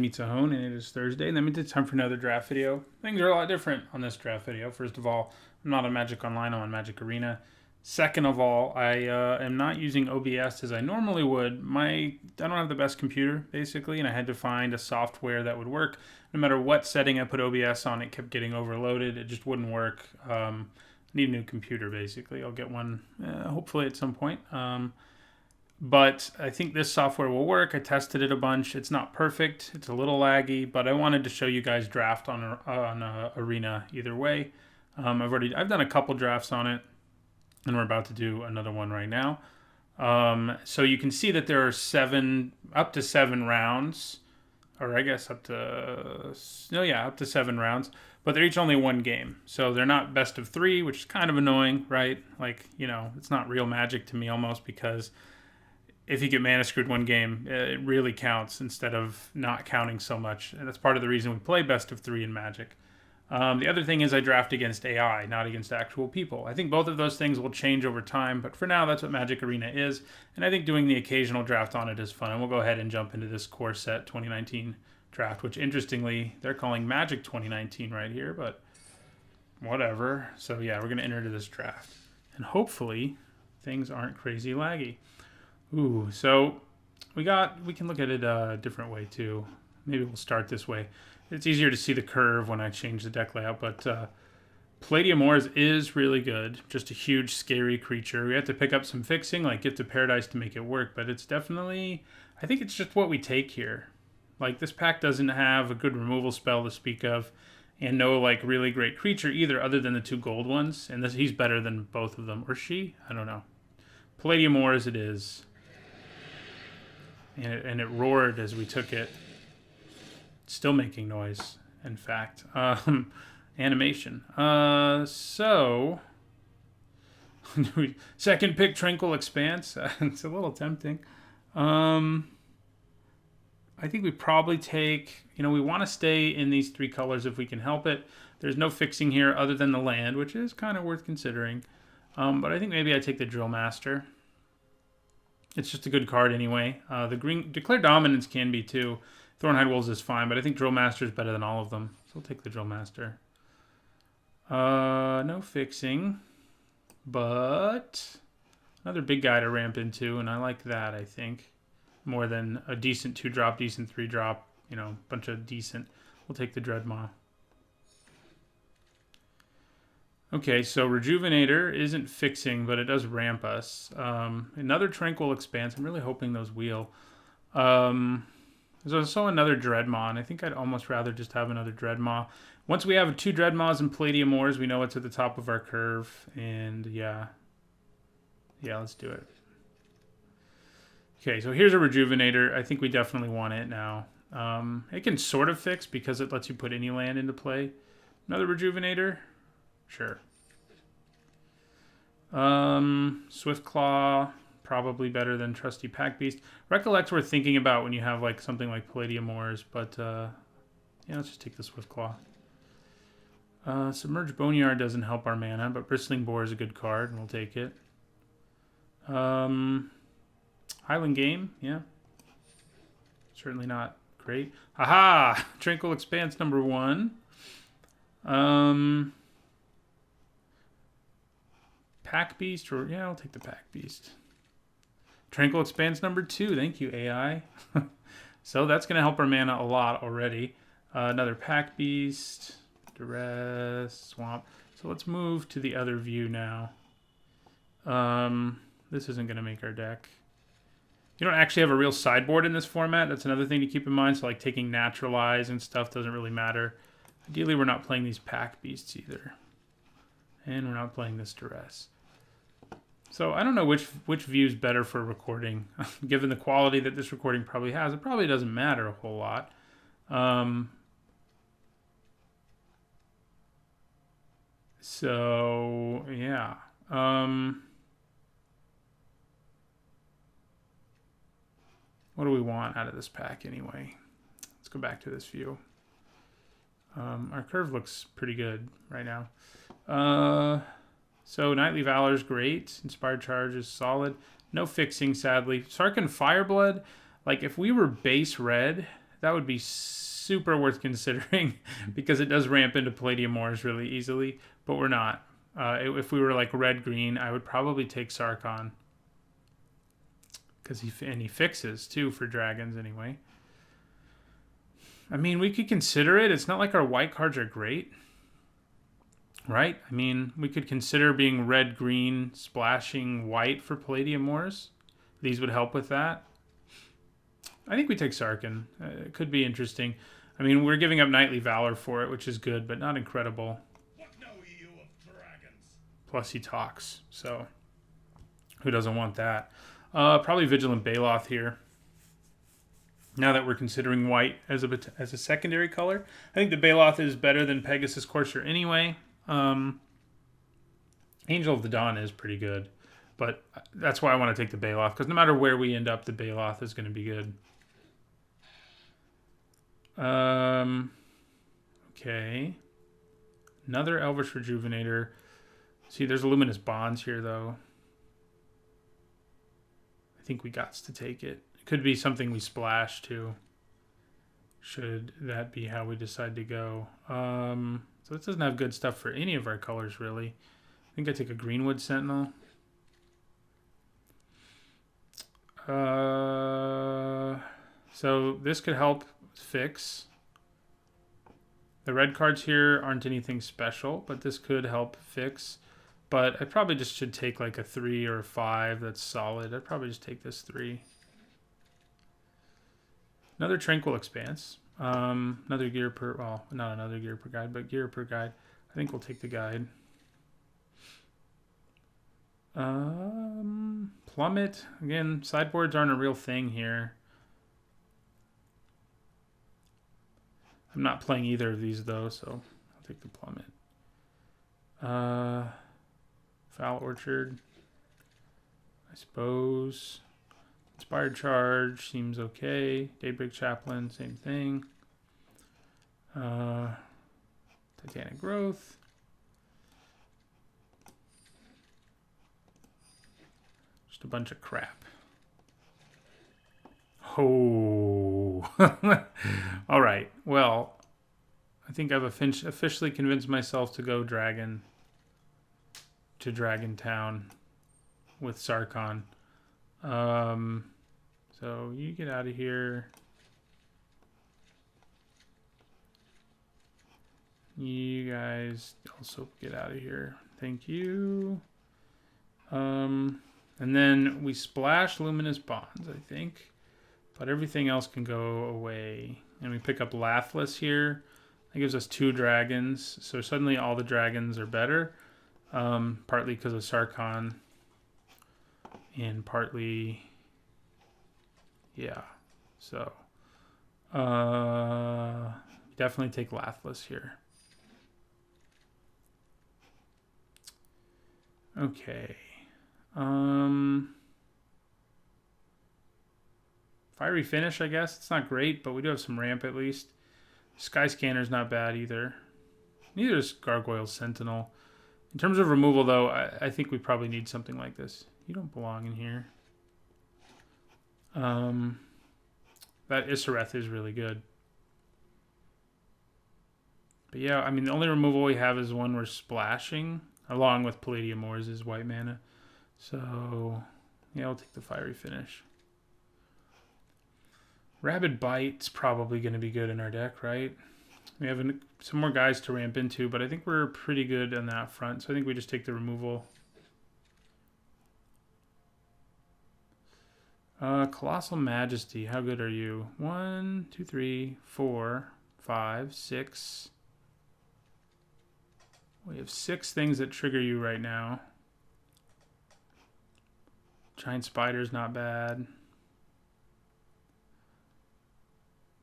Meets a Hone, and it is Thursday, and that means it's time for another draft video. Things are a lot different on this draft video. First of all, I'm not on Magic Online, I'm on Magic Arena. Second of all, I am not using OBS as I normally would. I don't have the best computer, basically, and I had to find a software that would work. No matter what setting I put OBS on, it kept getting overloaded. It just wouldn't work. I need a new computer, basically. I'll get one hopefully at some point. But I think this software will work. I tested it a bunch. It's not perfect. It's a little laggy, but I wanted to show you guys draft on Arena either way. I've done a couple drafts on it, and we're about to do another one right now. So you can see that there are up to seven rounds, or I guess up to 7 rounds, but they're each only one game. So they're not best of 3, which is kind of annoying, right? Like, it's not real Magic to me almost, because if you get mana screwed one game, it really counts instead of not counting so much. And that's part of the reason we play best of 3 in Magic. The other thing is I draft against AI, not against actual people. I think both of those things will change over time, but for now, that's what Magic Arena is. And I think doing the occasional draft on it is fun. And we'll go ahead and jump into this core set 2019 draft, which interestingly, they're calling Magic 2019 right here, but whatever. So yeah, we're going to enter into this draft. And hopefully, things aren't crazy laggy. Ooh, so we can look at it a different way too. Maybe we'll start this way. It's easier to see the curve when I change the deck layout, but Palladium Ores is really good. Just a huge, scary creature. We have to pick up some fixing, like Gift of Paradise, to make it work, but it's definitely, I think it's just what we take here. Like, this pack doesn't have a good removal spell to speak of, and no, like, really great creature either, other than the 2 gold ones, and he's better than both of them. Or she? I don't know. Palladium Ores it is. And it roared as we took it. Still making noise, in fact. Animation. So, second pick, Tranquil Expanse. It's a little tempting. I think we probably take, we want to stay in these 3 colors if we can help it. There's no fixing here other than the land, which is kind of worth considering. But I think maybe I take the Drill Master. It's just a good card anyway. The green Declare Dominance can be too. Thornhide Wolves is fine, but I think Drill Master is better than all of them. So I'll take the Drill Master. No fixing. But another big guy to ramp into, and I like that, I think. More than a decent 2-drop, decent 3-drop, bunch of decent. We'll take the Dreadmaw. Okay, so Rejuvenator isn't fixing, but it does ramp us. Another Tranquil Expanse. I'm really hoping those wheel. There's also another Dreadmaw, and I think I'd almost rather just have another Dreadmaw. Once we have 2 Dreadmaws and Palladium Ores, we know it's at the top of our curve, and yeah, let's do it. Okay, so here's a Rejuvenator. I think we definitely want it now. It can sort of fix because it lets you put any land into play. Another Rejuvenator? Sure. Swiftclaw, probably better than Trusty Pack Beast. Recollect's worth thinking about when you have like something like Palladium Ores, but yeah, let's just take the Swiftclaw. Submerged Boneyard doesn't help our mana, but Bristling Boar is a good card, and we'll take it. Highland Game, yeah. Certainly not great. Haha! Tranquil Expanse number 1. Pack Beast, or yeah, I'll take the Pack Beast. Tranquil Expanse number 2. Thank you, AI. So that's going to help our mana a lot already. Another Pack Beast, Duress, Swamp. So let's move to the other view now. This isn't going to make our deck. You don't actually have a real sideboard in this format. That's another thing to keep in mind. So like taking Naturalize and stuff doesn't really matter. Ideally, we're not playing these Pack Beasts either. And we're not playing this Duress. So I don't know which view is better for recording. Given the quality that this recording probably has, it probably doesn't matter a whole lot. So, yeah. What do we want out of this pack anyway? Let's go back to this view. Our curve looks pretty good right now. So Knightly Valor is great. Inspired Charge is solid. No fixing, sadly. Sarkhan Fireblood, like if we were base red, that would be super worth considering because it does ramp into Palladium Ores really easily, but we're not. If we were like red-green, I would probably take Sarkhan. Because he fixes, too, for dragons anyway. I mean, we could consider it. It's not like our white cards are great. Right? I mean, we could consider being red-green, splashing white for Palladium Ores. These would help with that. I think we take Sarkhan. It could be interesting. I mean, we're giving up Knightly Valor for it, which is good, but not incredible. What know you of dragons? Plus he talks, so who doesn't want that? Probably Vigilant Baloth here. Now that we're considering white as a secondary color. I think the Baloth is better than Pegasus Courser anyway. Angel of the Dawn is pretty good. But that's why I want to take the Baloth. Because no matter where we end up, the Baloth is going to be good. Okay. Another Elvish Rejuvenator. See, there's Luminous Bonds here, though. I think we got to take it. It could be something we splash too. Should that be how we decide to go? So this doesn't have good stuff for any of our colors, really. I think I take a Greenwood Sentinel. So this could help fix. The red cards here aren't anything special, but this could help fix. But I probably just should take like a 3 or a 5 that's solid. I'd probably just take this 3. Another Tranquil Expanse. Another gear per... Well, not another gear per guide, but gear per guide. I think we'll take the guide. Plummet. Again, sideboards aren't a real thing here. I'm not playing either of these, though, so I'll take the Plummet. Foul Orchard, I suppose. Inspired Charge seems okay. Daybreak Chaplain, same thing. Titanic Growth. Just a bunch of crap. Oh. All right. Well, I think I've officially convinced myself to go Dragon. To Dragon Town with Sarkhan. So you get out of here. You guys also get out of here. Thank you. And then we splash Luminous Bonds, I think. But everything else can go away. And we pick up Lathliss here. That gives us 2 dragons. So suddenly all the dragons are better. Partly because of Sarkhan. And partly... Yeah. So... definitely take Lathliss here. Okay. Fiery Finish, I guess. It's not great, but we do have some ramp at least. Sky Scanner's not bad either. Neither is Gargoyle Sentinel. In terms of removal, though, I think we probably need something like this. You don't belong in here. That Isareth is really good. But yeah, I mean, the only removal we have is one we're splashing, along with Palladium Ores is white mana. So, yeah, I'll take the Fiery Finish. Rabid Bite's probably going to be good in our deck, right? We have some more guys to ramp into, but I think we're pretty good on that front. So I think we just take the removal. Colossal Majesty, how good are you? 1, 2, 3, 4, 5, 6. We have 6 things that trigger you right now. Giant Spider's not bad.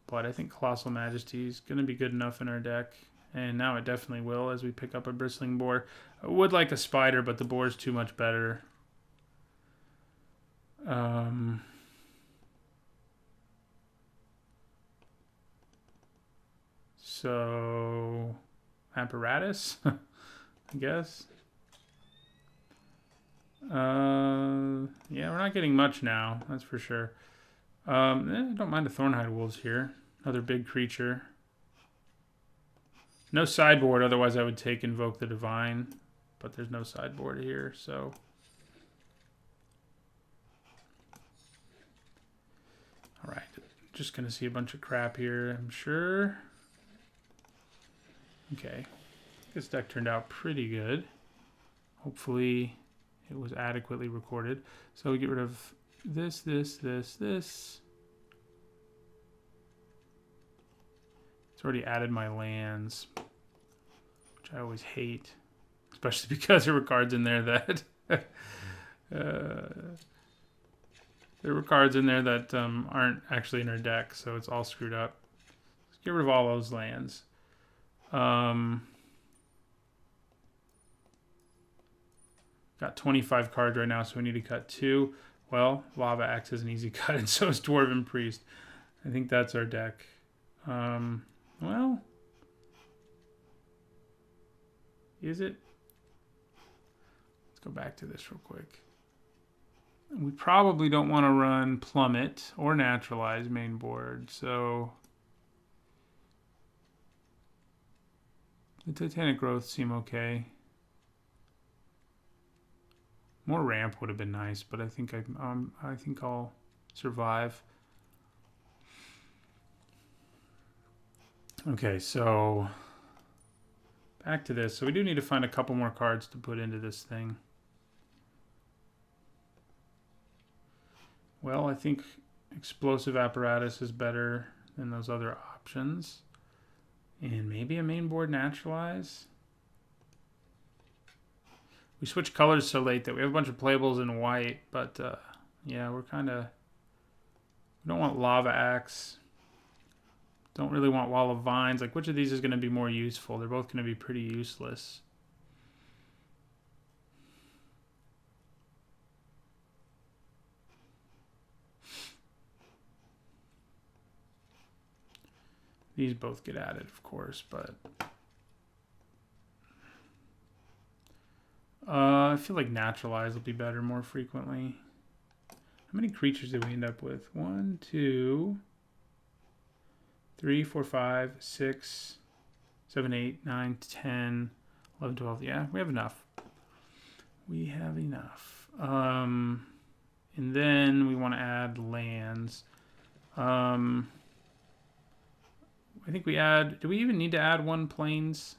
But I think Colossal Majesty is going to be good enough in our deck. And now it definitely will as we pick up a Bristling Boar. I would like a Spider, but the Boar is too much better. So, Apparatus, I guess. Yeah, we're not getting much now, that's for sure. I don't mind the Thornhide Wolves here. Another big creature. No sideboard, otherwise I would take Invoke the Divine. But there's no sideboard here, so... Alright, just going to see a bunch of crap here, I'm sure. Okay, this deck turned out pretty good. Hopefully it was adequately recorded. So we get rid of this. It's already added my lands, which I always hate, especially because there were cards in there that aren't actually in our deck, so it's all screwed up. Let's get rid of all those lands. Got 25 cards right now, so we need to cut 2. Well, Lava Axe is an easy cut, and so is Dwarven Priest. I think that's our deck. Well, is it? Let's go back to this real quick. We probably don't want to run Plummet or Naturalize main board, so the Titanic Growth seem okay. More ramp would have been nice, but I think I'll survive. Okay, so back to this. So we do need to find a couple more cards to put into this thing. Well, I think Explosive Apparatus is better than those other options. And maybe a main board Naturalize. We switched colors so late that we have a bunch of playables in white, but yeah, we're kind of... We don't want Lava Axe. Don't really want Wall of Vines. Like, which of these is going to be more useful? They're both going to be pretty useless. These both get added, of course, but... I feel like Naturalize will be better more frequently. How many creatures did we end up with? 1, 2, 3, 4, 5, 6, 7, 8, 9, 10, 11, 12. Yeah, we have enough. We have enough. And then we want to add lands. I think we add... Do we even need to add 1 plains?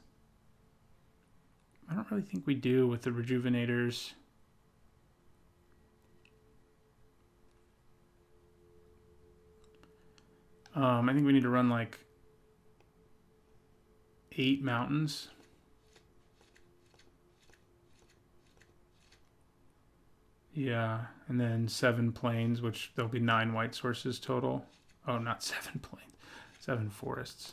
I don't really think we do with the Rejuvenators. I think we need to run like 8 mountains. Yeah, and then 7 plains, which there'll be 9 white sources total. Oh, not 7 plains, 7 forests.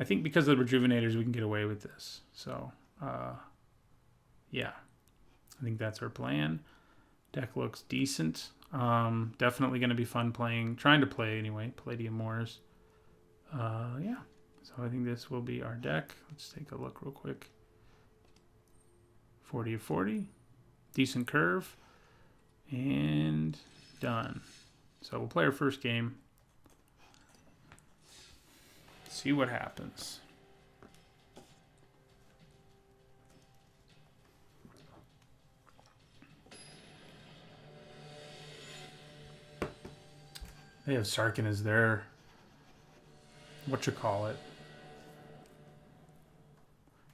I think because of the Rejuvenators, we can get away with this. So, yeah, I think that's our plan. Deck looks decent. Definitely going to be fun trying to play anyway, Palladium Moors. Yeah, so I think this will be our deck. Let's take a look real quick. 40 of 40. Decent curve. And done. So we'll play our first game. See what happens. They have Sarkhan as their whatchamacallit.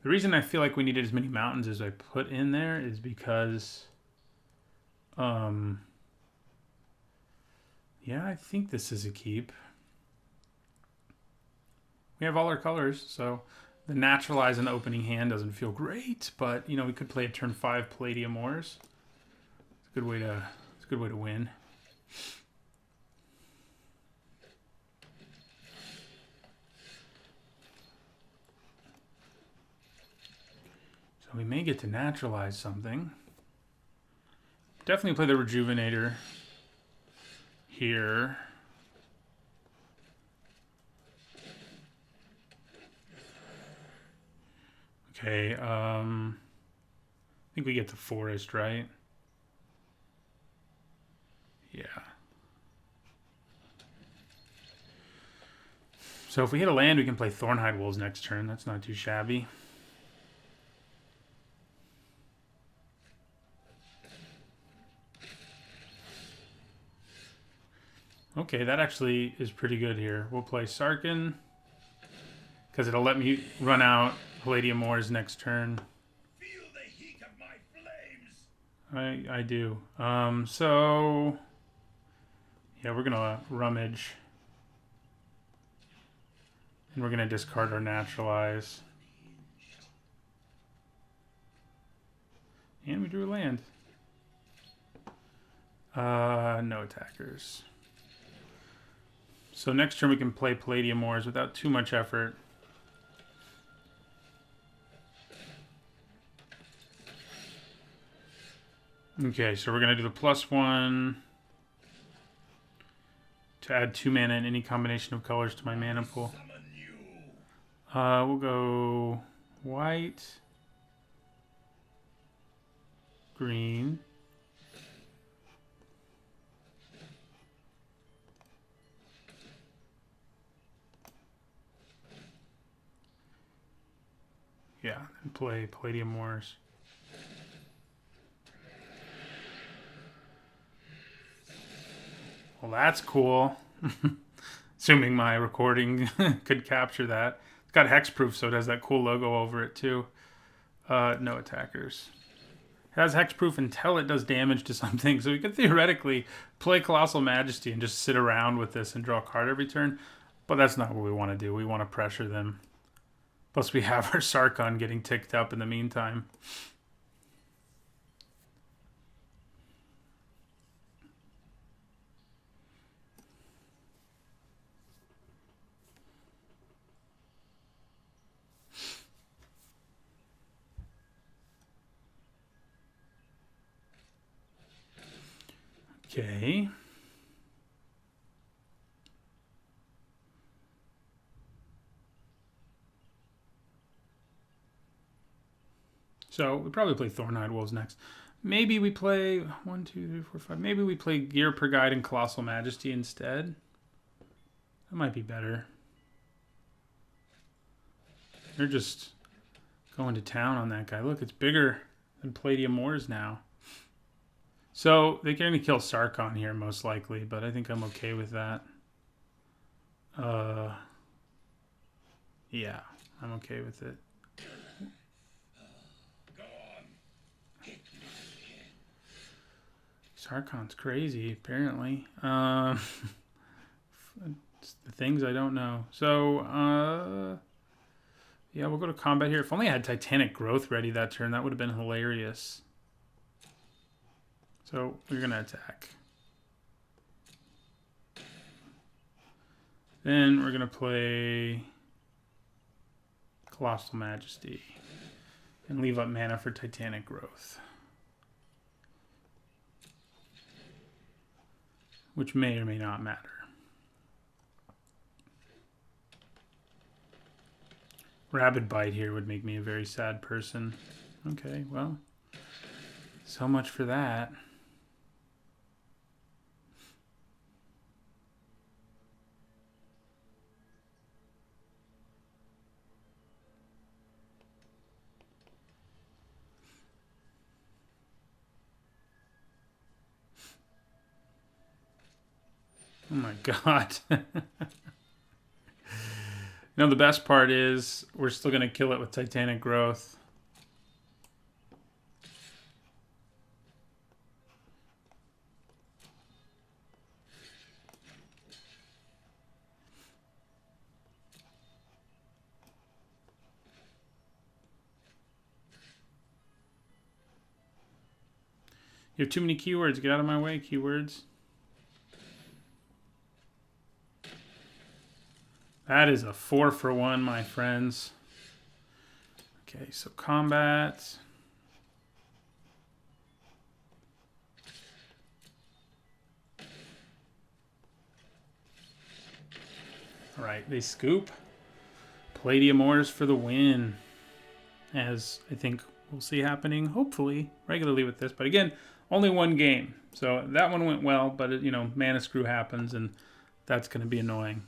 The reason I feel like we needed as many mountains as I put in there is because yeah, I think this is a keep. We have all our colors, so the Naturalize in the opening hand doesn't feel great, but you know, we could play a turn 5 Palladium Moors. It's a good way to win. So we may get to Naturalize something. Definitely play the Rejuvenator here. Okay, I think we get the forest, right? Yeah. So if we hit a land, we can play Thornhide Wolves next turn. That's not too shabby. Okay, that actually is pretty good here. We'll play Sarkhan, because it'll let me run out Palladium Moors next turn. Feel the heat of my flames. I do. So yeah, we're gonna rummage. And we're gonna discard our Naturalize. And we drew a land. No attackers. So next turn we can play Palladium Moors without too much effort. Okay, so we're going to do the +1 to add 2 mana in any combination of colors to my mana pool. We'll go white, green, yeah, and play Palladium Moors. Well, that's cool. Assuming my recording could capture that. It's got hexproof, so it has that cool logo over it too. No attackers. It has hexproof until it does damage to something, so we could theoretically play Colossal Majesty and just sit around with this and draw a card every turn. But that's not what we want to do. We want to pressure them. Plus we have our Sarkhan getting ticked up in the meantime. Okay. So we probably play Thornhide Wolves next. Maybe we play 1, 2, 3, 4, 5. Maybe we play Gear Per Guide and Colossal Majesty instead. That might be better. They're just going to town on that guy. Look, it's bigger than Palladium Moors now. So they're going to kill Sarkhan here most likely, but I think I'm okay with that. Yeah, I'm okay with it. Sarkhan's crazy, apparently. It's the things I don't know. So, yeah, we'll go to combat here. If only I had Titanic Growth ready that turn, that would have been hilarious. So we're going to attack. Then we're going to play Colossal Majesty and leave up mana for Titanic Growth, which may or may not matter. Rabid Bite here would make me a very sad person. Okay, well, so much for that. Oh my god. You know, the best part is we're still going to kill it with Titanic Growth. You have too many keywords. Get out of my way, keywords. That is a 4-for-1, my friends. Okay, so combat. All right, they scoop. Palladium Moors for the win. As I think we'll see happening, hopefully, regularly with this. But again, only one game. So that one went well, but, you know, mana screw happens, and that's going to be annoying.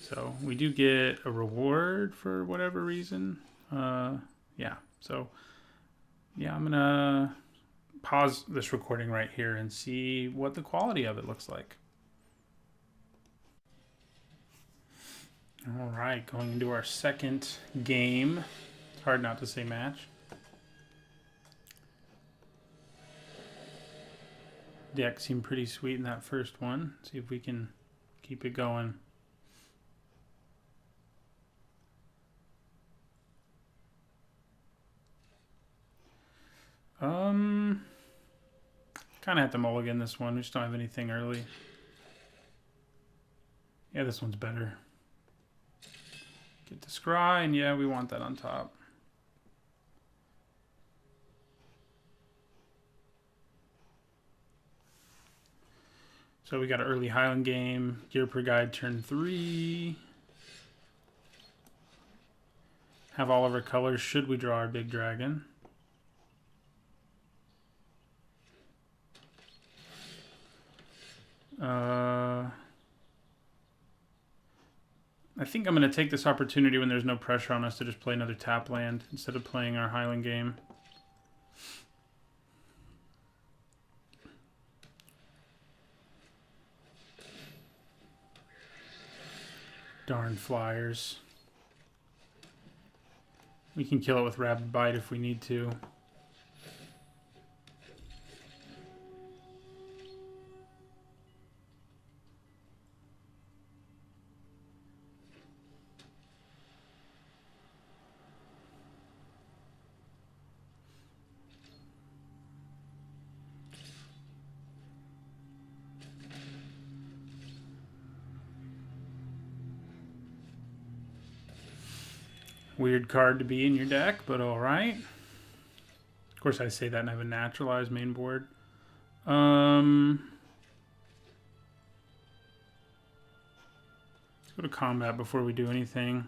So we do get a reward for whatever reason. Yeah, so yeah, I'm gonna pause this recording right here and see what the quality of it looks like. All right, going into our second game. It's hard not to say match. Deck seemed pretty sweet in that first one. See if we can keep it going. Kind of have to mulligan this one. We just don't have anything early. Yeah, this one's better. Get the scry, and yeah, we want that on top. So we got an early Highland game. Gear per guide turn 3. Have all of our colors should we draw our big dragon. I think I'm going to take this opportunity when there's no pressure on us to just play another tap land instead of playing our Highland game. Darn flyers. We can kill it with Rabid Bite if we need to. Weird card to be in your deck, but alright. Of course, I say that and I have a naturalized main board. Let's go to combat before we do anything.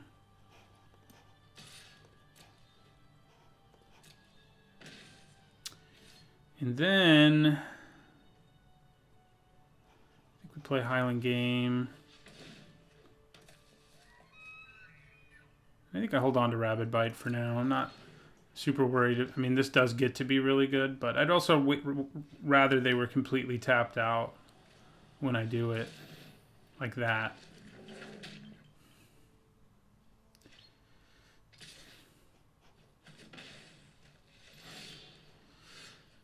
And then I think we play Highland game. I think I hold on to Rabid Bite for now. I'm not super worried. I mean, this does get to be really good, but I'd also rather they were completely tapped out when I do it like that.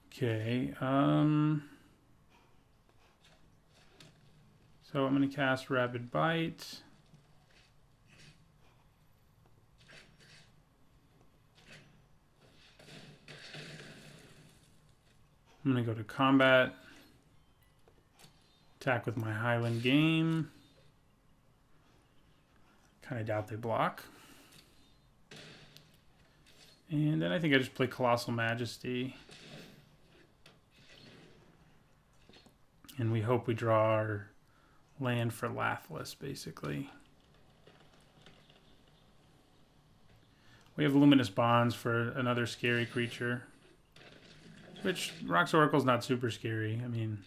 Okay. So I'm going to cast Rabid Bite. I'm going to go to combat, attack with my Highland game. Kind of doubt they block. And then I think I just play Colossal Majesty. And we hope we draw our land for Lathliss, basically. We have Luminous Bonds for another scary creature. Which, Rox Oracle's not super scary. I mean,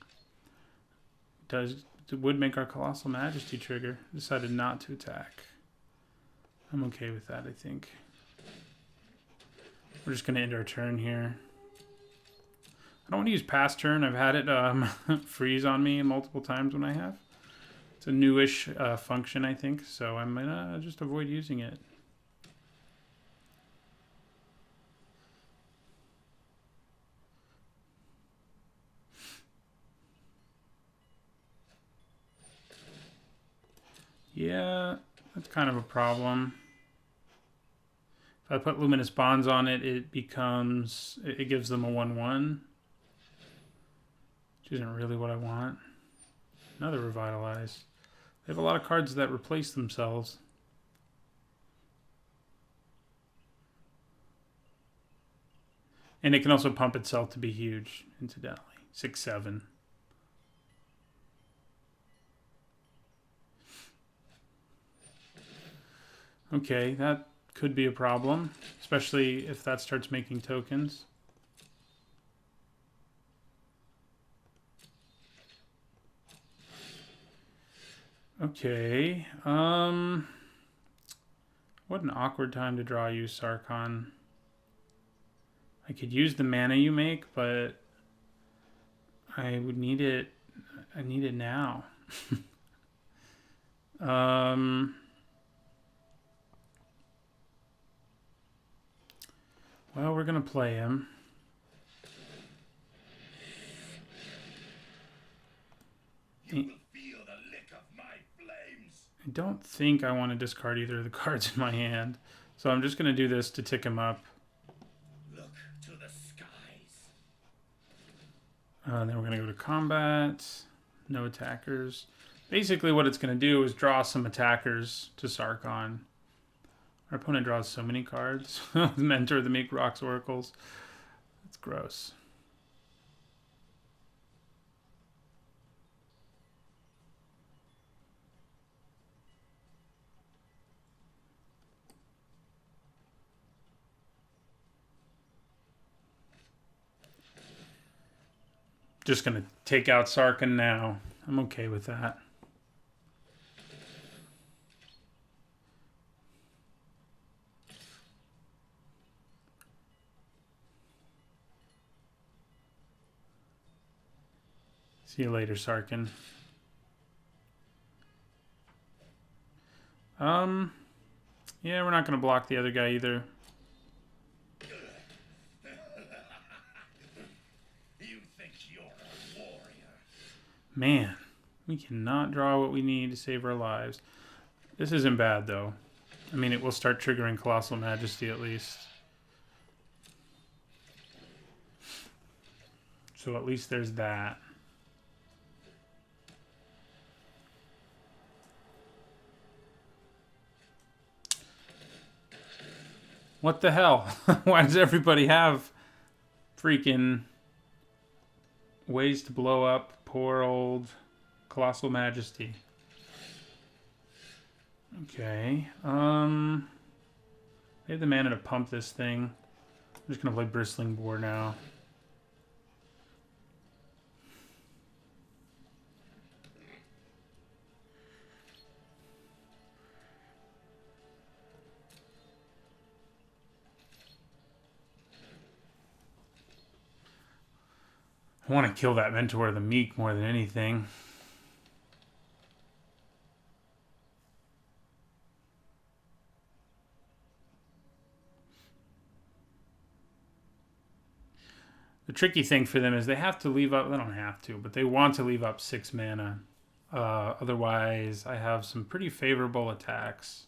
it would make our Colossal Majesty trigger. Decided not to attack. I'm okay with that, I think. We're just going to end our turn here. I don't want to use past turn. I've had it freeze on me multiple times when I have. It's a newish function, I think, so I'm going to just avoid using it. Yeah, that's kind of a problem. If I put Luminous Bonds on it, it gives them a 1/1. Which isn't really what I want. Another Revitalize. They have a lot of cards that replace themselves. And it can also pump itself to be huge, incidentally. 6/7. Okay, that could be a problem, especially if that starts making tokens. Okay. What an awkward time to draw you, Sarkhan. I could use the mana you make, but I would need it. I need it now. Well, we're gonna play him. You will feel the lick of my flames. I don't think I want to discard either of the cards in my hand, so I'm just gonna do this to tick him up. Look to the skies. Then we're gonna go to combat. No attackers. Basically, what it's gonna do is draw some attackers to Sarkhan. Our opponent draws so many cards. Mentor the Meek Rocks Oracles. That's gross. Just gonna take out Sarkhan now. I'm okay with that. See you later, Sarkhan. Yeah, we're not gonna block the other guy either. You think you're a warrior? Man, we cannot draw what we need to save our lives. This isn't bad, though. I mean, it will start triggering Colossal Majesty at least. So at least there's that. What the hell? Why does everybody have freaking ways to blow up poor old Colossal Majesty? Okay. They have the mana to pump this thing. I'm just gonna play Bristling Boar now. I want to kill that Mentor of the Meek more than anything. The tricky thing for them is they have to leave up, they don't have to, but they want to leave up 6 mana. Otherwise, I have some pretty favorable attacks.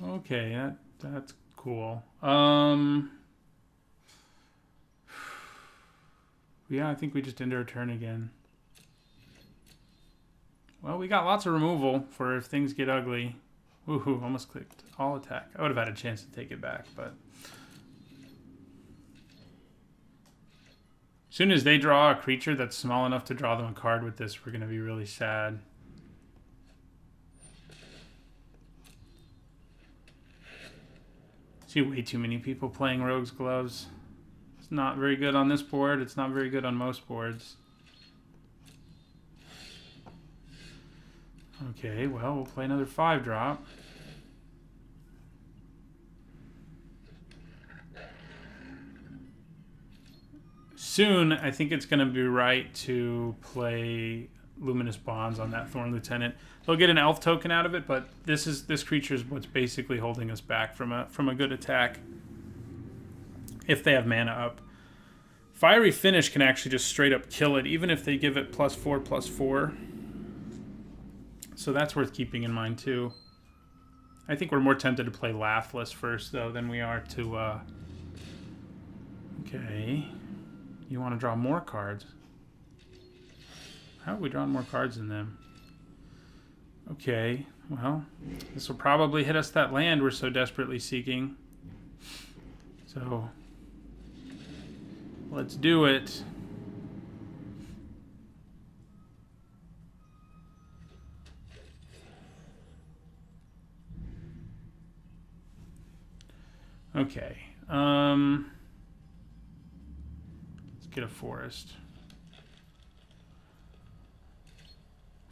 Okay, that's cool. Yeah, I think we just end our turn again. Well, we got lots of removal for if things get ugly. Woohoo, almost clicked all attack. I would have had a chance to take it back, but... As soon as they draw a creature that's small enough to draw them a card with this, we're going to be really sad. See way too many people playing Rogue's Gloves. It's not very good on this board. It's not very good on most boards. Okay, well, we'll play another 5-drop. Soon, I think it's going to be right to play Luminous Bonds on that Thorn Lieutenant. They'll get an elf token out of it, but this creature is what's basically holding us back from a good attack. If they have mana up. Fiery Finish can actually just straight up kill it, even if they give it +4/+4. So that's worth keeping in mind too. I think we're more tempted to play Laughless first though than we are to okay. You want to draw more cards. How have we drawn more cards than them? Okay, well, this will probably hit us that land we're so desperately seeking. So, let's do it. Okay, get a forest.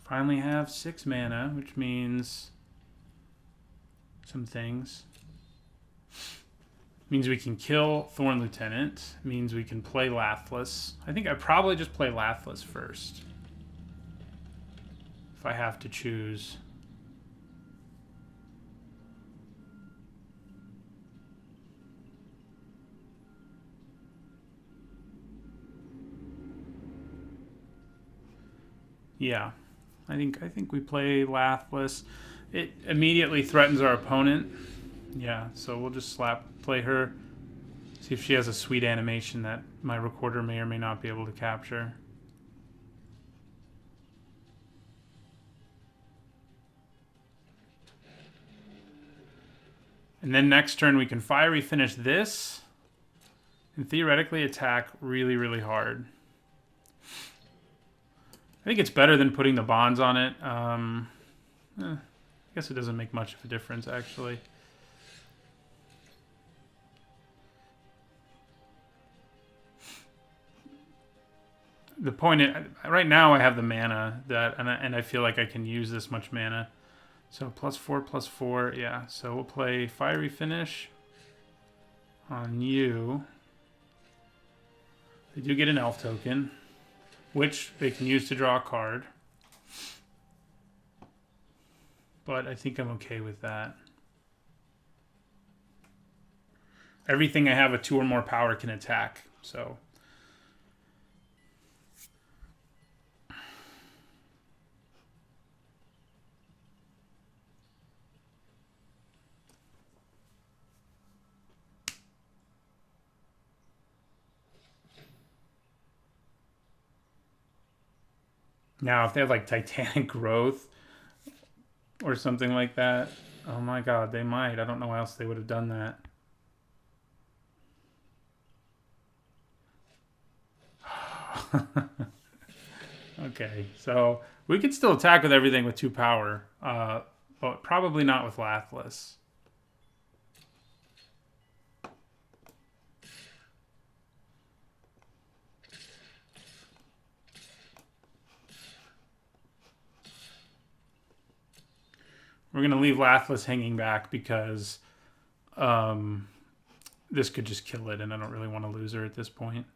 Finally have 6 mana, which means some things. Means we can kill Thorn Lieutenant. Means we can play Lathliss. I think I'd probably just play Lathliss first. If I have to choose. Yeah. I think we play Lathliss. It immediately threatens our opponent. Yeah, so we'll just play her. See if she has a sweet animation that my recorder may or may not be able to capture. And then next turn we can Fiery Finish this. And theoretically attack really, really hard. I think it's better than putting the bonds on it. I guess it doesn't make much of a difference, actually. The point is, right now I have the mana and I feel like I can use this much mana. So +4/+4, yeah. So we'll play Fiery Finish on you. They do get an elf token, which they can use to draw a card. But I think I'm okay with that. Everything I have with 2 or more power can attack, so... Now, if they have like Titanic Growth or something like that, oh my god, they might. I don't know how else they would have done that. Okay, so we could still attack with everything with 2 power, but probably not with Lathliss. We're going to leave Lathliss hanging back because this could just kill it, and I don't really want to lose her at this point.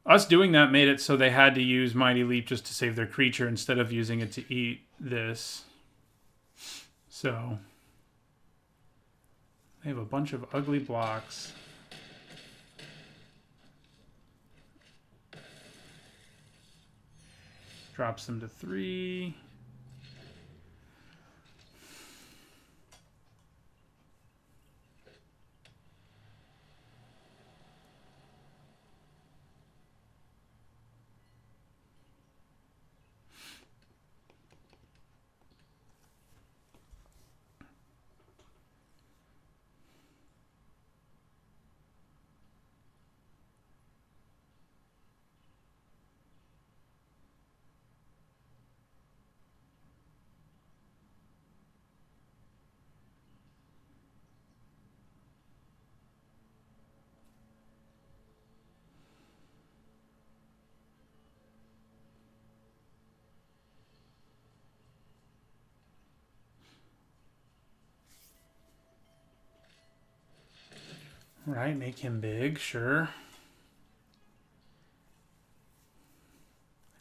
Us doing that made it so they had to use Mighty Leap just to save their creature instead of using it to eat this. So they have a bunch of ugly blocks. Drops them to 3. Right, make him big, sure. I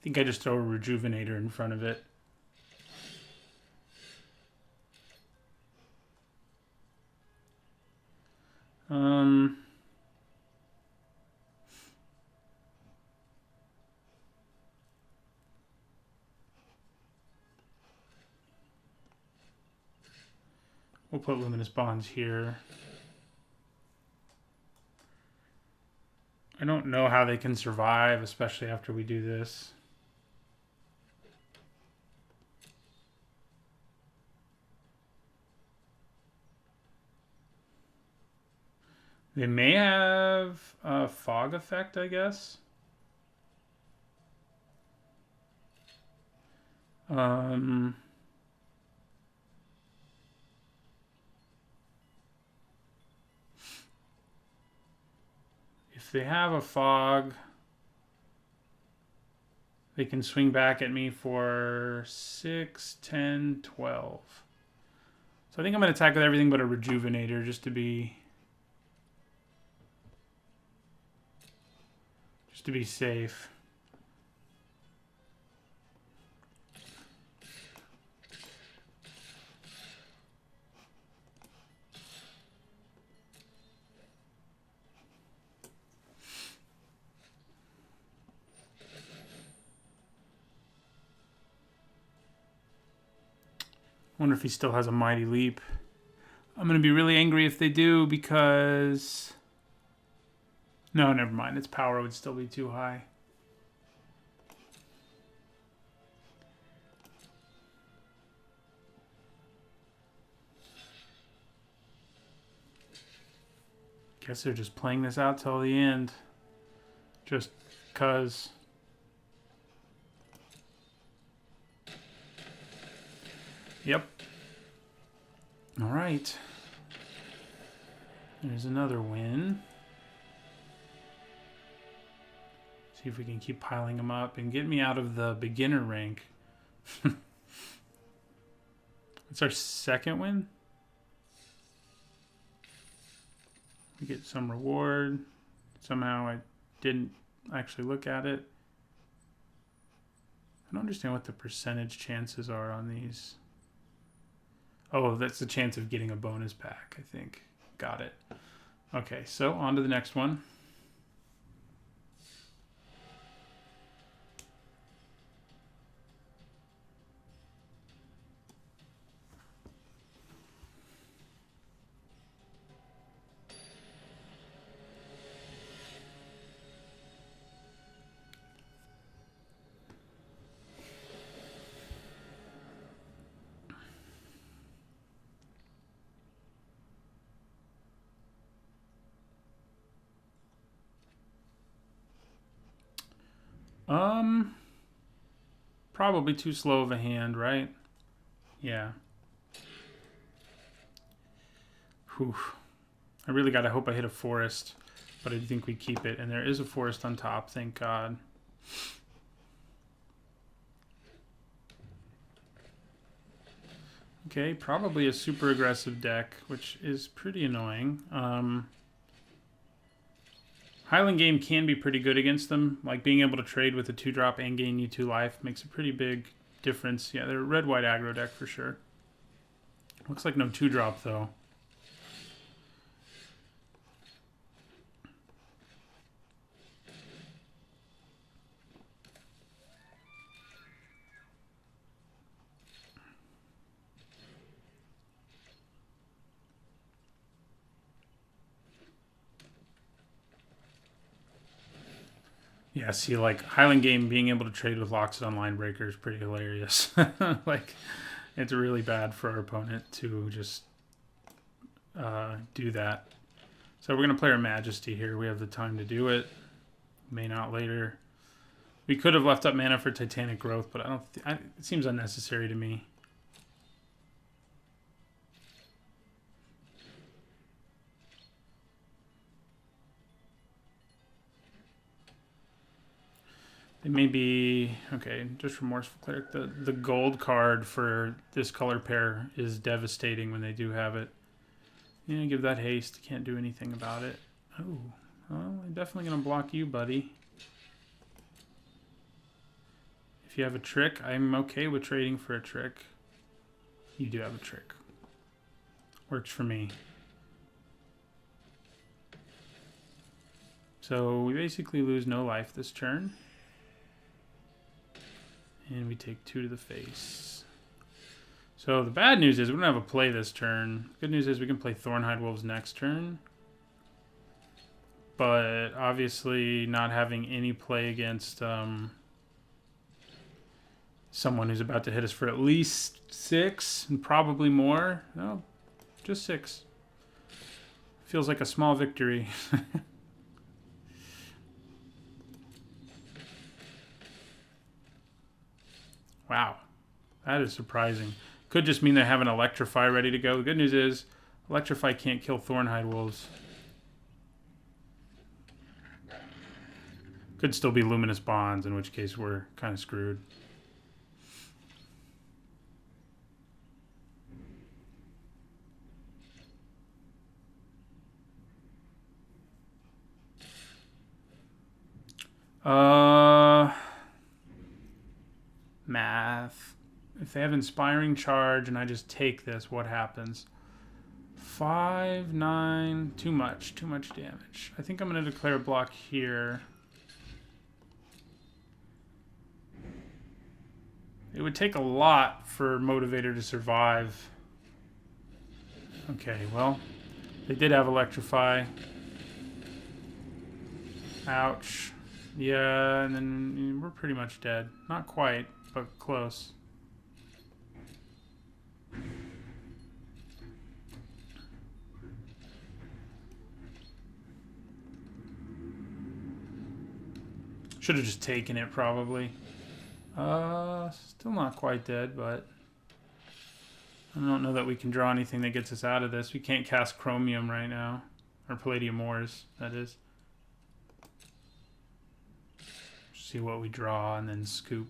think I just throw a Rejuvenator in front of it. We'll put Luminous Bonds here. I don't know how they can survive, especially after we do this. They may have a fog effect, I guess. if they have a fog, they can swing back at me for 6, 10, 12. So I think I'm going to attack with everything but a Rejuvenator just to be safe. Wonder if he still has a Mighty Leap. I'm going to be really angry if they do because... No, never mind. Its power would still be too high. Guess they're just playing this out till the end. Just 'cause... Yep. All right. There's another win. See if we can keep piling them up and get me out of the beginner rank. It's our second win. We get some reward. Somehow I didn't actually look at it. I don't understand what the percentage chances are on these. Oh, that's the chance of getting a bonus pack, I think. Got it. Okay, so on to the next one. Probably too slow of a hand, right? Yeah. Whew. I really gotta hope I hit a forest, but I think we keep it. And there is a forest on top, thank God. Okay, probably a super aggressive deck, which is pretty annoying. Highland Game can be pretty good against them. Like being able to trade with a 2-drop and gain you 2 life makes a pretty big difference. Yeah, they're a red-white aggro deck for sure. Looks like no 2-drop though. Yeah, see, like, Highland Game being able to trade with Loxodon Linebreaker is pretty hilarious. Like, it's really bad for our opponent to just do that. So we're going to play our Majesty here. We have the time to do it. May not later. We could have left up mana for Titanic Growth, but it seems unnecessary to me. It may be, okay, just Remorseful Cleric. The gold card for this color pair is devastating when they do have it. Yeah, give that haste. Can't do anything about it. Oh, well, I'm definitely going to block you, buddy. If you have a trick, I'm okay with trading for a trick. You do have a trick. Works for me. So we basically lose no life this turn. And we take 2 to the face. So the bad news is we don't have a play this turn. Good news is we can play Thornhide Wolves next turn. But obviously not having any play against someone who's about to hit us for at least 6 and probably more. No, just 6. Feels like a small victory. Wow, that is surprising. Could just mean they have an Electrify ready to go. The good news is Electrify can't kill Thornhide Wolves. Could still be Luminous Bonds, in which case we're kind of screwed. Math. If they have Inspiring Charge and I just take this, what happens? 5, 9, too much damage. I think I'm going to declare a block here. It would take a lot for Motivator to survive. Okay, well, they did have Electrify. Ouch. Yeah, and then we're pretty much dead. Not quite, but close. Should have just taken it, probably. Still not quite dead, but I don't know that we can draw anything that gets us out of this. We can't cast Chromium right now. Or Palladium Ores, that is. See what we draw and then scoop.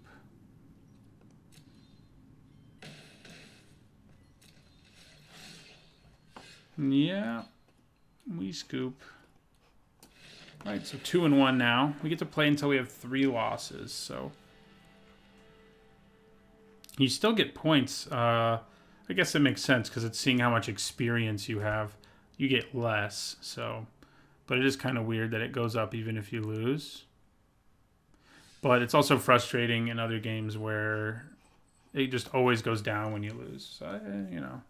Yeah, we scoop. Right, so 2 and 1 now. We get to play until we have 3 losses, so you still get points. I guess it makes sense because it's seeing how much experience you have. You get less, so, but it is kind of weird that it goes up even if you lose. But it's also frustrating in other games where it just always goes down when you lose. So, you know.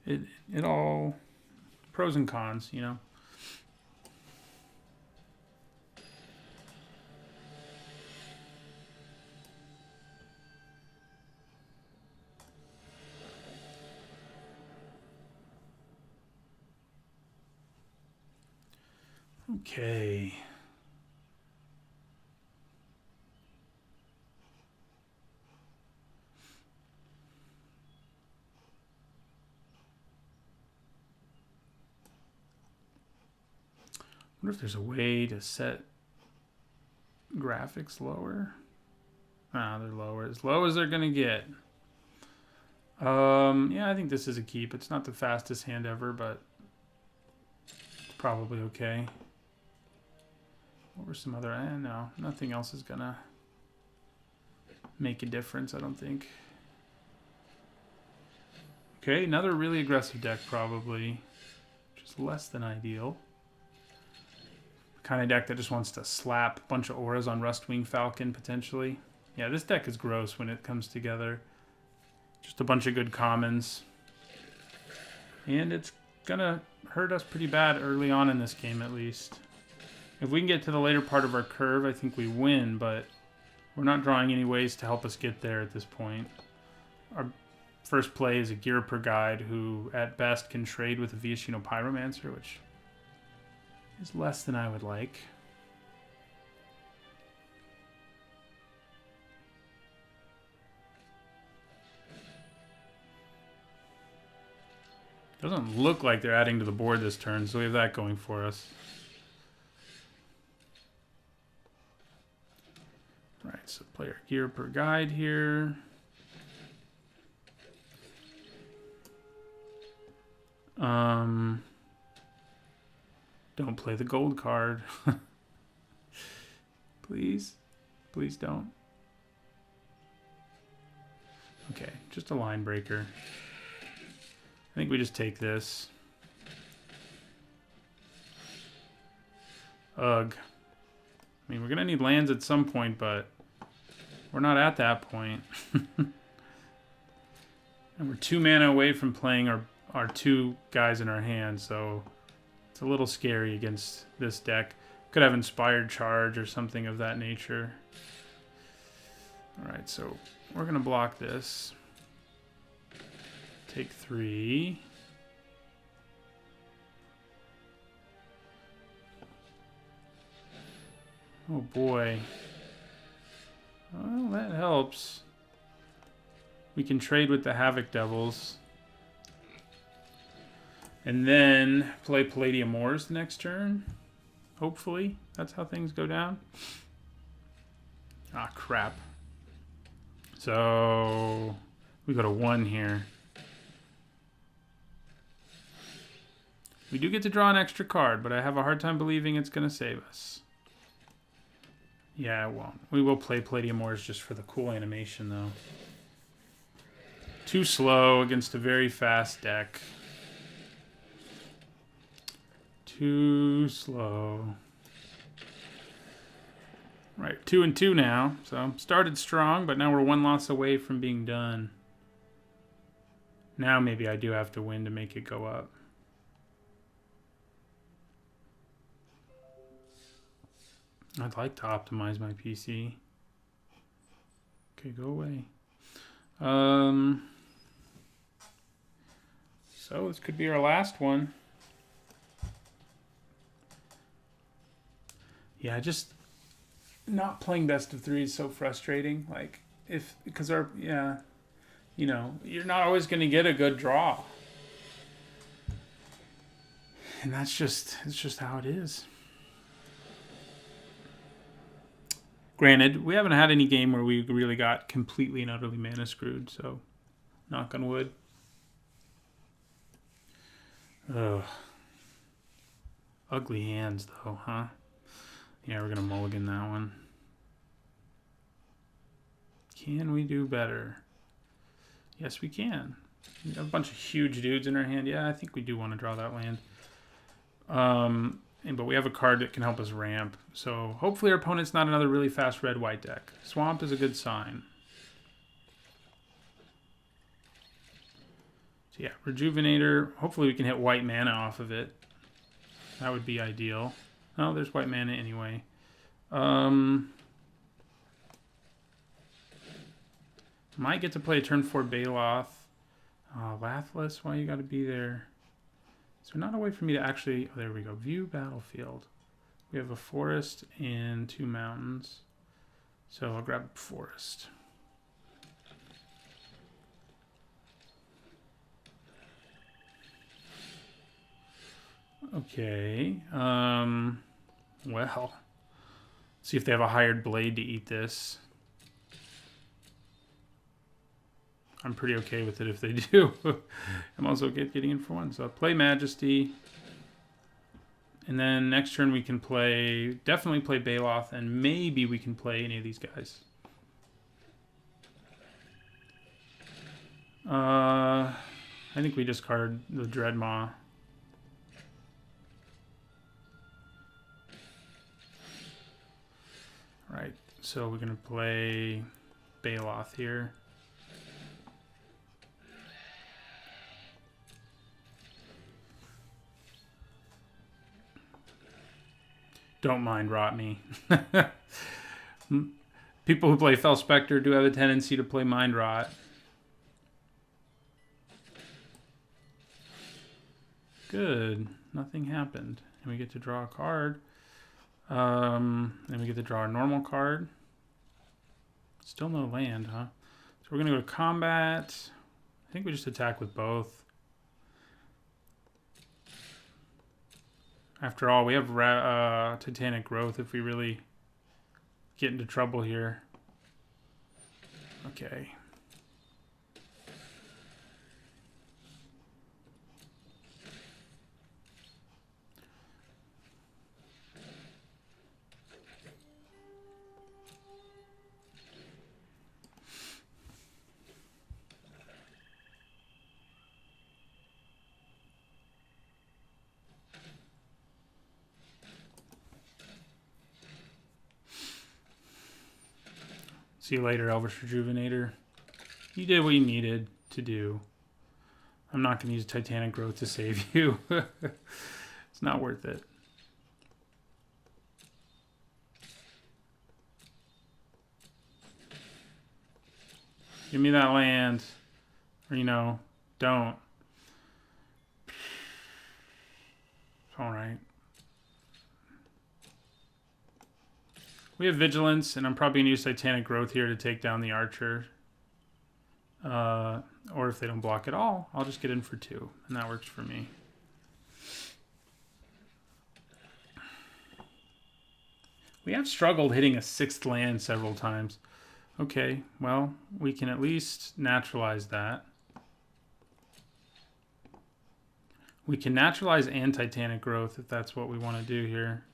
It all pros and cons, you know. Okay. I wonder if there's a way to set graphics lower. Ah, they're lower. As low as they're going to get. Yeah, I think this is a keep. It's not the fastest hand ever, but it's probably okay. What were some other... no, nothing else is going to make a difference, I don't think. Okay, another really aggressive deck, probably. Which is less than ideal. Kind of deck that just wants to slap a bunch of auras on Rustwing Falcon, potentially. Yeah, this deck is gross when it comes together. Just a bunch of good commons. And it's gonna hurt us pretty bad early on in this game, at least. If we can get to the later part of our curve, I think we win, but we're not drawing any ways to help us get there at this point. Our first play is a Ghirapur Guide, who at best can trade with a Viashino Pyromancer, which is less than I would like. Doesn't look like they're adding to the board this turn, so we have that going for us. Right, so play our Ghirapur Guide here. Don't play the gold card. Please. Please don't. Okay, just a line breaker. I think we just take this. Ugh. I mean, we're going to need lands at some point, but we're not at that point. And we're 2 mana away from playing our 2 guys in our hand, so it's a little scary against this deck. Could have Inspired Charge or something of that nature. Alright, so we're going to block this. Take 3. Oh boy. Well, that helps. We can trade with the Havoc Devils. And then play Palladium Ores the next turn. Hopefully. That's how things go down. Ah, crap. So we go to 1 here. We do get to draw an extra card, but I have a hard time believing it's going to save us. Yeah, it won't. We will play Palladium Ores just for the cool animation, though. Too slow against a very fast deck. Too slow. Right, 2-2 now. So started strong, but now we're 1 loss away from being done. Now maybe I do have to win to make it go up. I'd like to optimize my PC. Okay, go away. So this could be our last one. Yeah, just not playing best of 3 is so frustrating. Like, because you know, you're not always going to get a good draw. And it's just how it is. Granted, we haven't had any game where we really got completely and utterly mana screwed, so knock on wood. Ugh. Ugly hands, though, huh? Yeah, we're going to mulligan that one. Can we do better? Yes, we can. We have a bunch of huge dudes in our hand. Yeah, I think we do want to draw that land. But we have a card that can help us ramp. So hopefully our opponent's not another really fast red-white deck. Swamp is a good sign. So yeah, Rejuvenator. Hopefully we can hit white mana off of it. That would be ideal. Oh, there's white mana anyway. Might get to play a turn 4 Baloth. Lathless, why you gotta be there? So not a way for me to actually... Oh, there we go. View battlefield. We have a forest and 2 mountains. So I'll grab forest. Okay. Well. See if they have a hired blade to eat this. I'm pretty okay with it if they do. I'm also okay getting in for 1. So I'll play Majesty. And then next turn we can play... Definitely play Baloth. And maybe we can play any of these guys. I think we discard the Dreadmaw. Right. So we're going to play Baloth here. Don't mind Rot Me. People who play Fel Spectre do have a tendency to play Mind Rot. Good. Nothing happened. And we get to draw a card. Then we get to draw a normal card. Still no land, huh? So we're going to go to combat. I think we just attack with both. After all, we have Titanic Growth if we really get into trouble here. Okay. See you later, Elvish Rejuvenator. You did what you needed to do. I'm not going to use Titanic Growth to save you. It's not worth it. Give me that land. Or, you know, don't. Alright. We have Vigilance, and I'm probably going to use Titanic Growth here to take down the Archer. Or if they don't block at all, I'll just get in for 2, and that works for me. We have struggled hitting a 6th land several times. Okay, well, we can at least naturalize that. We can naturalize and Titanic Growth if that's what we want to do here.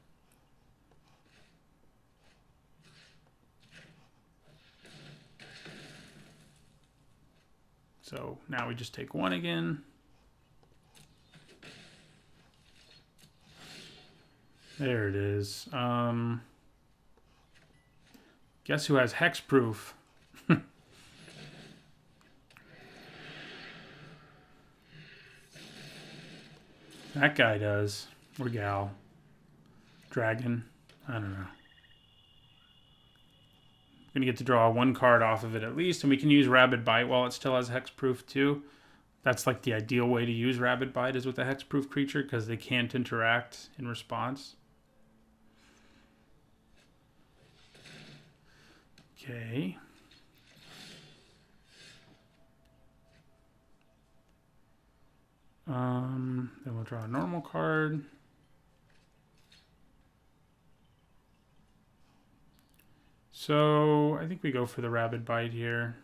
So now we just take 1 again. There it is. Guess who has hexproof? That guy does. Or gal. Dragon. I don't know. We're going to get to draw 1 card off of it at least, and we can use Rabid Bite while it still has hexproof too. That's like the ideal way to use Rabid Bite is with a hexproof creature because they can't interact in response. Okay. Then we'll draw a normal card. So I think we go for the Rabid Bite here.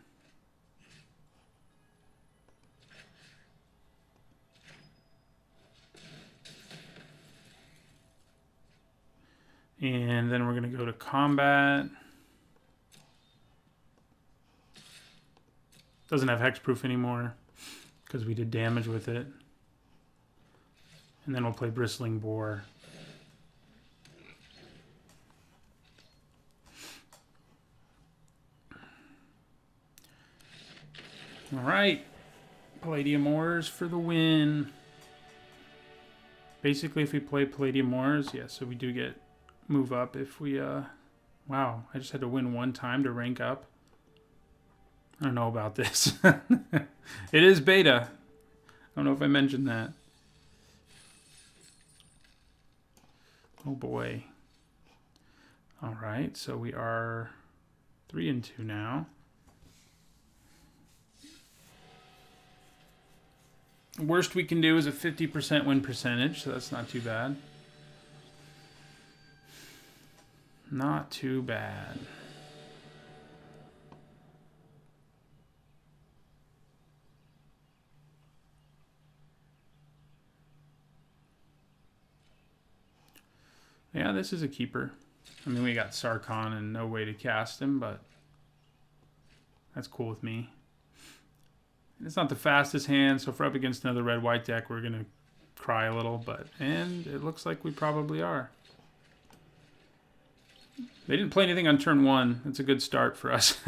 And then we're going to go to combat. Doesn't have hexproof anymore because we did damage with it. And then we'll play Bristling Boar. All right. Palladium Ores for the win. Basically, if we play Palladium Ores, yeah, so we do get move up if we, wow, I just had to win 1 time to rank up. I don't know about this. It is beta. I don't know if I mentioned that. Oh boy. All right, so we are 3-2 now. Worst we can do is a 50% win percentage, so that's not too bad. Not too bad. Yeah, this is a keeper. I mean, we got Sarkhan and no way to cast him, but that's cool with me. It's not the fastest hand, so if we're up against another red-white deck, we're going to cry a little, and it looks like we probably are. They didn't play anything on turn 1. That's a good start for us.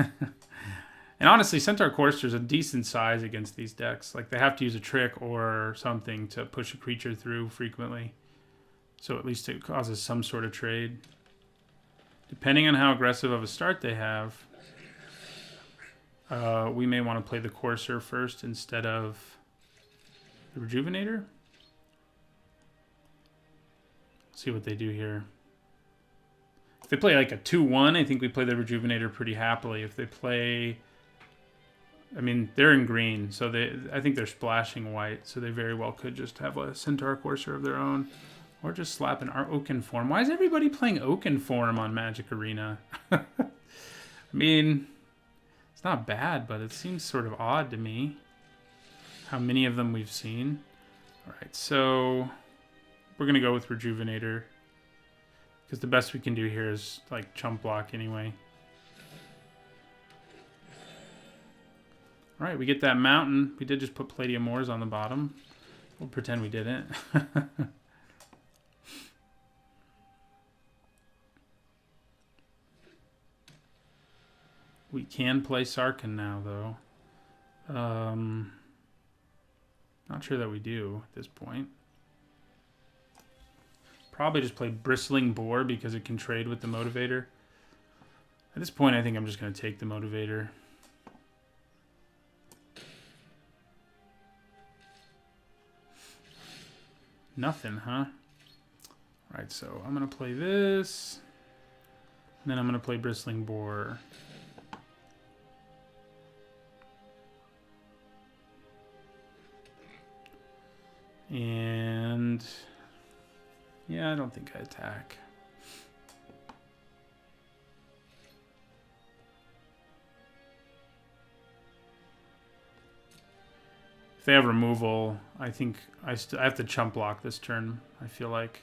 And honestly, Centaur Courser is a decent size against these decks. Like, they have to use a trick or something to push a creature through frequently. So at least it causes some sort of trade. Depending on how aggressive of a start they have, we may want to play the Courser first instead of the Rejuvenator. See what they do here. If they play like a 2-1, I think we play the Rejuvenator pretty happily. If they play... I mean, they're in green, so I think they're splashing white, so they very well could just have a Centaur Courser of their own. Or just slap an Oakenform. Why is everybody playing Oakenform on Magic Arena? I mean, it's not bad, but it seems sort of odd to me how many of them we've seen. All right, so we're going to go with Rejuvenator because the best we can do here is like chump block anyway. All right, we get that mountain. We did just put Palladium Ores on the bottom. We'll pretend we didn't. We can play Sarkhan now, though. Not sure that we do at this point. Probably just play Bristling Boar because it can trade with the Motivator. At this point, I think I'm just going to take the Motivator. Nothing, huh? All right, so I'm going to play this. And then I'm going to play Bristling Boar. And yeah, I don't think I attack. they have removal, I think I have to chump block this turn, I feel like.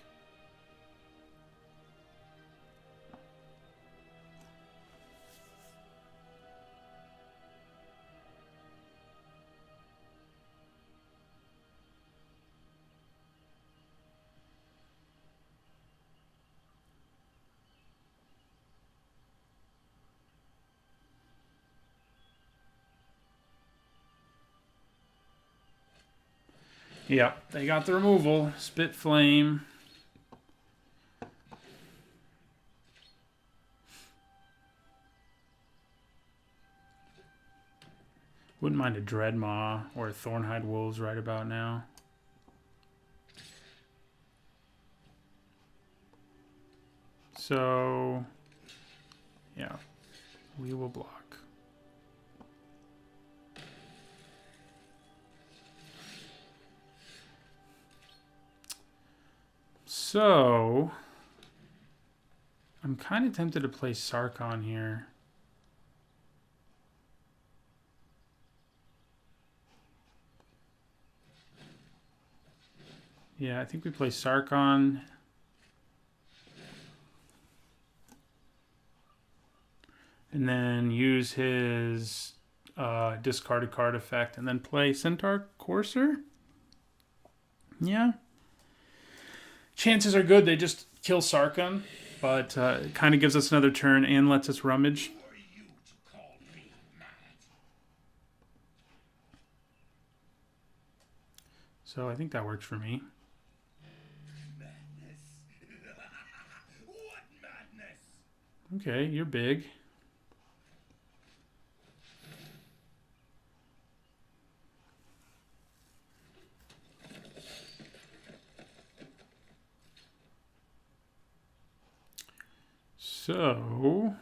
Yep, they got the removal. Spit Flame. Wouldn't mind a Dreadmaw or a Thornhide Wolves right about now. So, yeah, we will block. So, I'm kind of tempted to play Sarkhan here. Yeah, I think we play Sarkhan. And then use his discard a card effect and then play Centaur Courser. Yeah. Chances are good they just kill Sarkhan, but it kind of gives us another turn and lets us rummage. Who are you to call me mad? So I think that works for me. Madness. What madness? Okay, you're big. So,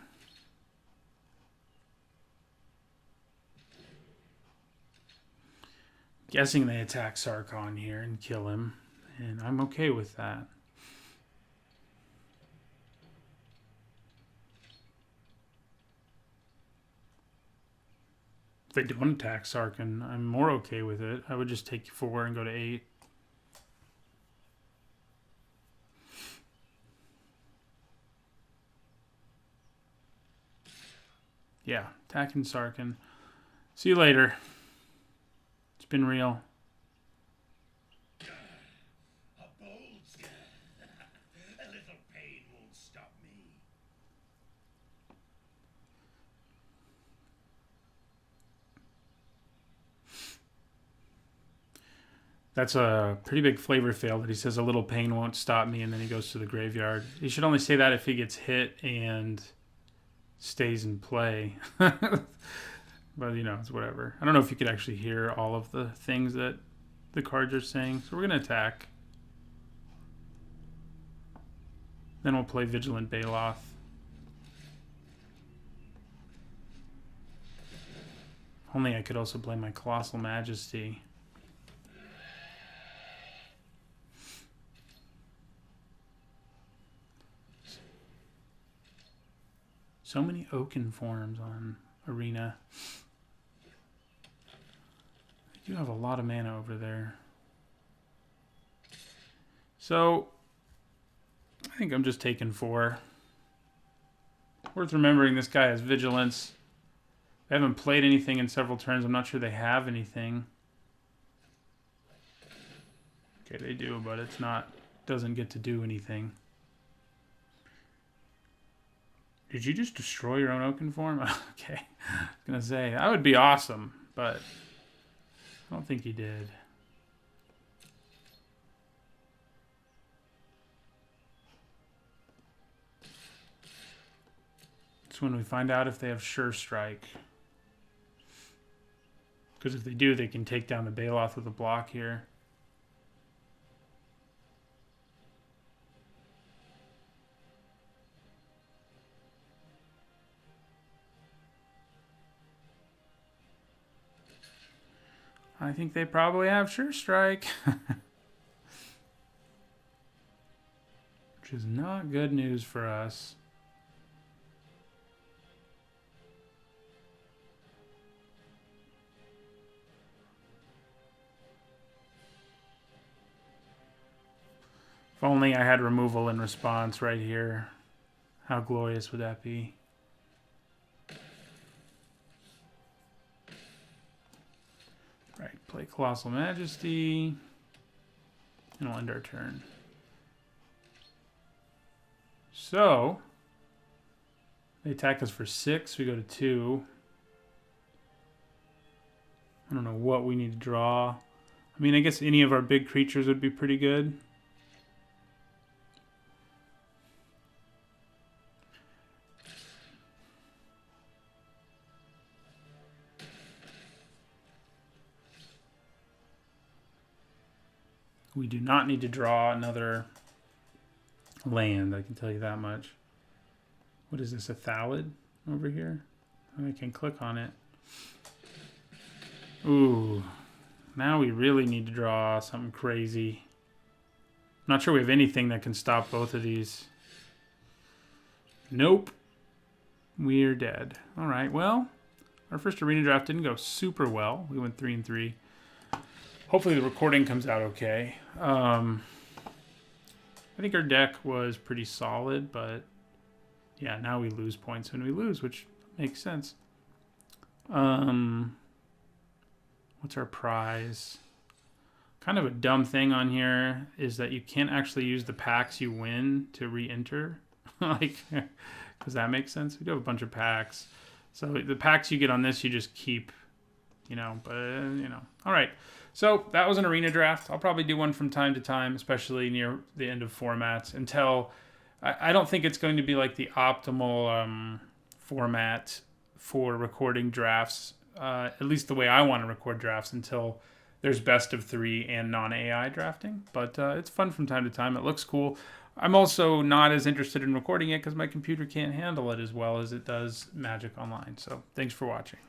guessing they attack Sarkhan here and kill him, and I'm okay with that. If they don't attack Sarkhan, I'm more okay with it. I would just take 4 and go to 8. Yeah, attacking Sarkhan. See you later. It's been real. A bold step. A little pain won't stop me. That's a pretty big flavor fail that he says a little pain won't stop me, and then he goes to the graveyard. He should only say that if he gets hit and stays in play. But, you know, it's whatever. I don't know if you could actually hear all of the things that the cards are saying. So we're going to attack. Then we'll play Vigilant Baloth. Only I could also play my Colossal Majesty. So many Oaken forms on Arena. You have a lot of mana over there. So, I think I'm just taking 4. Worth remembering this guy has Vigilance. They haven't played anything in several turns. I'm not sure they have anything. Okay, they do, but it's not, doesn't get to do anything. Did you just destroy your own Oaken form? Okay, I was gonna say, that would be awesome, but I don't think he did. It's when we find out if they have Sure Strike. Because if they do, they can take down the Baloth with a block here. I think they probably have Sure Strike. Which is not good news for us. If only I had removal and response right here. How glorious would that be? Right, play Colossal Majesty. And we'll end our turn. So, they attack us for 6. We go to 2. I don't know what we need to draw. I mean, I guess any of our big creatures would be pretty good. We do not need to draw another land, I can tell you that much. What is this, a Thallid over here? I can click on it. Ooh, now we really need to draw something crazy. I'm not sure we have anything that can stop both of these. Nope. We're dead. All right, well, our first arena draft didn't go super well. We went 3-3. Hopefully the recording comes out okay. I think our deck was pretty solid, but yeah, now we lose points when we lose, which makes sense. What's our prize? Kind of a dumb thing on here is that you can't actually use the packs you win to re-enter. Like, does that make sense? We do have a bunch of packs. So the packs you get on this, you just keep, you know, but, you know. All right. So that was an arena draft. I'll probably do one from time to time, especially near the end of formats, until I don't think it's going to be like the optimal format for recording drafts, at least the way I want to record drafts, until there's best of 3 and non-AI drafting. But it's fun from time to time. It looks cool. I'm also not as interested in recording it because my computer can't handle it as well as it does Magic Online. So thanks for watching.